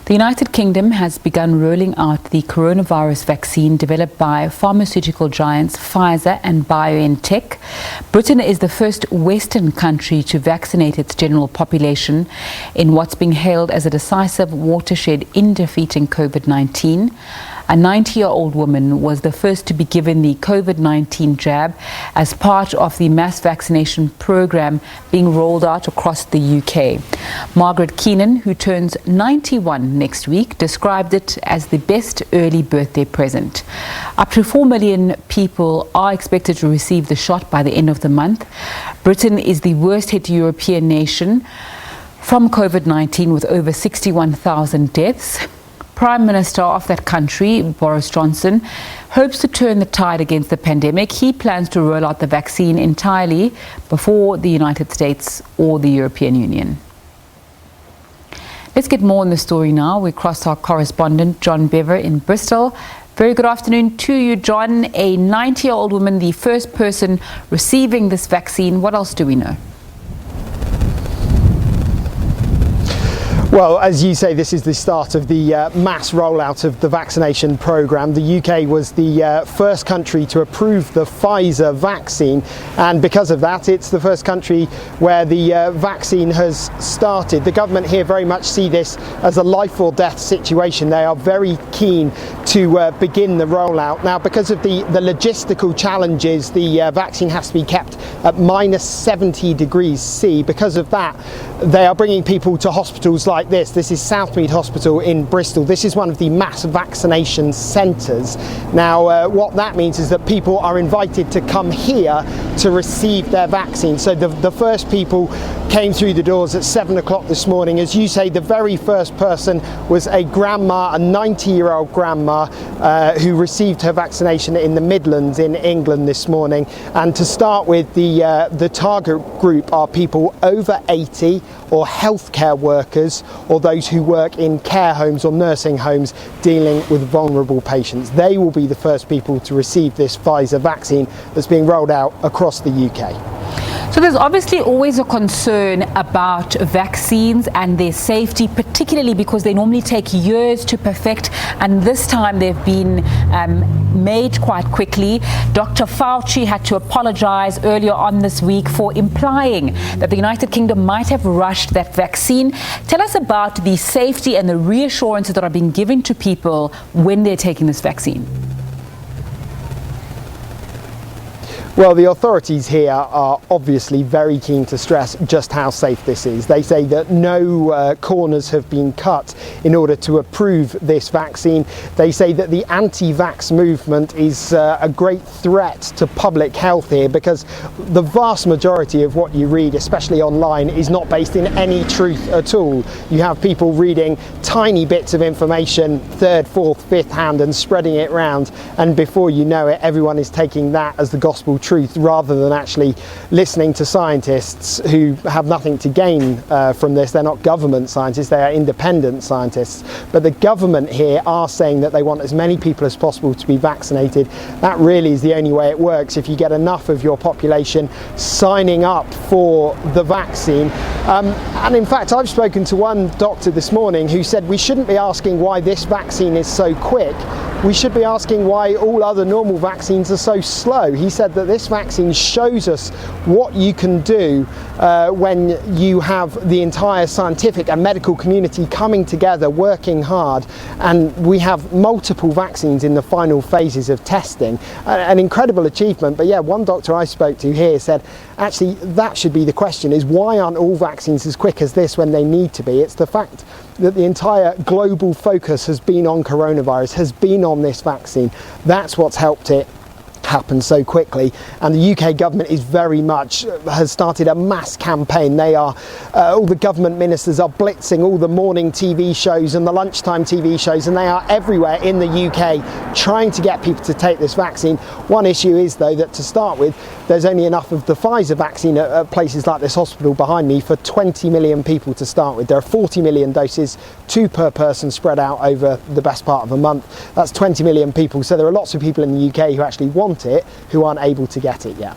The United Kingdom has begun rolling out the coronavirus vaccine developed by pharmaceutical giants Pfizer and BioNTech. Britain is the first Western country to vaccinate its general population in what's being hailed as a decisive watershed in defeating COVID-19. A 90-year-old woman was the first to be given the COVID-19 jab as part of the mass vaccination program being rolled out across the UK. Margaret Keenan, who turns 91 next week, described it as the best early birthday present. Up to 4 million people are expected to receive the shot by the end of the month. Britain is the worst hit European nation from COVID-19 with over 61,000 deaths. Prime Minister of that country, Boris Johnson, hopes to turn the tide against the pandemic. He plans to roll out the vaccine entirely before the United States or the European Union. Let's get more on the story now. We cross our correspondent, John Bevir in Bristol. Very good afternoon to you, John. A 90-year-old woman, the first person receiving this vaccine. What else do we know? Well, as you say, this is the start of the mass rollout of the vaccination programme. The UK was the first country to approve the Pfizer vaccine, and because of that, it's the first country where the vaccine has started. The government here very much see this as a life or death situation. They are very keen to begin the rollout. Now, because of the logistical challenges, the vaccine has to be kept at minus 70 degrees C. Because of that, they are bringing people to hospitals like this. This is Southmead Hospital in Bristol. This is one of the mass vaccination centres. Now, what that means is that people are invited to come here to receive their vaccine. So the first people came through the doors at 7 o'clock this morning. As you say, the very first person was a grandma, a 90-year-old grandma who received her vaccination in the Midlands in England this morning. And to start with, the target group are people over 80 or healthcare workers or those who work in care homes or nursing homes dealing with vulnerable patients. They will be the first people to receive this Pfizer vaccine that's being rolled out across the UK. So there's obviously always a concern about vaccines and their safety, particularly because they normally take years to perfect, and this time they've been made quite quickly. Dr. Fauci had to apologize earlier on this week for implying that the United Kingdom might have rushed that vaccine. Tell us about the safety and the reassurances that are being given to people when they're taking this vaccine. Well, the authorities here are obviously very keen to stress just how safe this is. They say that no corners have been cut in order to approve this vaccine. They say that the anti-vax movement is a great threat to public health here, because the vast majority of what you read, especially online, is not based in any truth at all. You have people reading tiny bits of information, third, fourth, fifth hand, and spreading it around, and before you know it, everyone is taking that as the gospel truth rather than actually listening to scientists who have nothing to gain from this. They're not government scientists, they are independent scientists. But the government here are saying that they want as many people as possible to be vaccinated. That really is the only way it works, if you get enough of your population signing up for the vaccine. And in fact, I've spoken to one doctor this morning who said we shouldn't be asking why this vaccine is so quick. We should be asking why all other normal vaccines are so slow. He said that this vaccine shows us what you can do when you have the entire scientific and medical community coming together, working hard, and we have multiple vaccines in the final phases of testing. An incredible achievement. But yeah, one doctor I spoke to here said, actually, that should be the question, is why aren't all vaccines as quick as this when they need to be? It's the fact that the entire global focus has been on coronavirus, has been on this vaccine. That's what's helped it happen so quickly, and the UK government is very much has started a mass campaign. They are all the government ministers are blitzing all the morning TV shows and the lunchtime TV shows, and they are everywhere in the UK trying to get people to take this vaccine. One issue is, though, that to start with, there's only enough of the Pfizer vaccine at places like this hospital behind me for 20 million people to start with. There are 40 million doses, 2 per person, spread out over the best part of a month. That's 20 million people. So there are lots of people in the UK who actually want it, who aren't able to get it yet.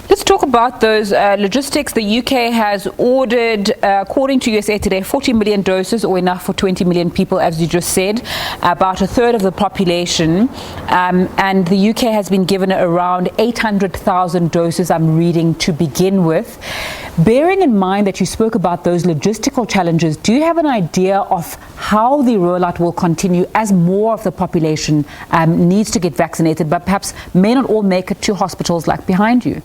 Let's talk about those logistics. The UK has ordered, according to USA Today, 40 million doses, or enough for 20 million people, as you just said, about a third of the population. And the UK has been given around 800,000 doses, I'm reading, to begin with. Bearing in mind that you spoke about those logistical challenges, do you have an idea of how the rollout will continue as more of the population needs to get vaccinated, but perhaps may not all make it to hospitals like behind you?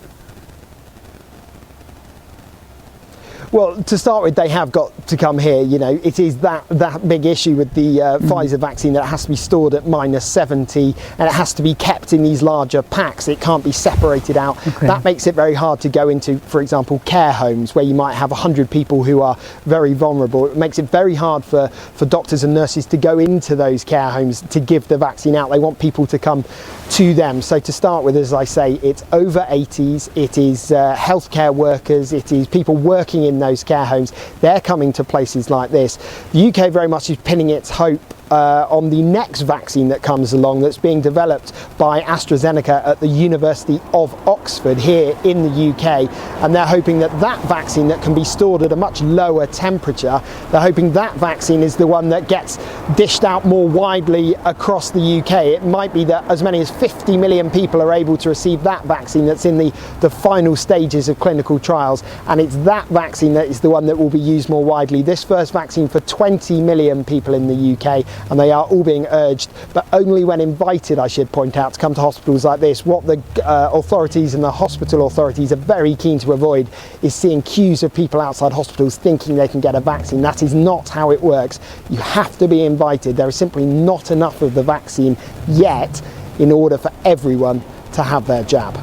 Well, to start with, they have got to come here. You know, it is that big issue with the Pfizer vaccine that it has to be stored at -70 and it has to be kept in these larger packs. It can't be separated out. Okay. That makes it very hard to go into, for example, care homes where you might have 100 people who are very vulnerable. It makes it very hard for doctors and nurses to go into those care homes to give the vaccine out. They want people to come to them. So to start with, as I say, it's over 80s, it is healthcare workers, it is people working in those care homes. They're coming to places like this. The UK very much is pinning its hope on the next vaccine that comes along, that's being developed by AstraZeneca at the University of Oxford here in the UK, and they're hoping that that vaccine that can be stored at a much lower temperature, they're hoping that vaccine is the one that gets dished out more widely across the UK. It might be that as many as 50 million people are able to receive that vaccine that's in the final stages of clinical trials, and it's that vaccine that is the one that will be used more widely. This first vaccine for 20 million people in the UK, and they are all being urged, but only when invited, I should point out, to come to hospitals like this. What the authorities and the hospital authorities are very keen to avoid is seeing queues of people outside hospitals thinking they can get a vaccine. That is not how it works. You have to be invited. There is simply not enough of the vaccine yet in order for everyone to have their jab.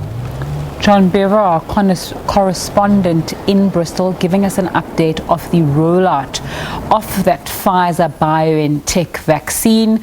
John Bevir, our correspondent in Bristol, giving us an update of the rollout of that Pfizer BioNTech vaccine.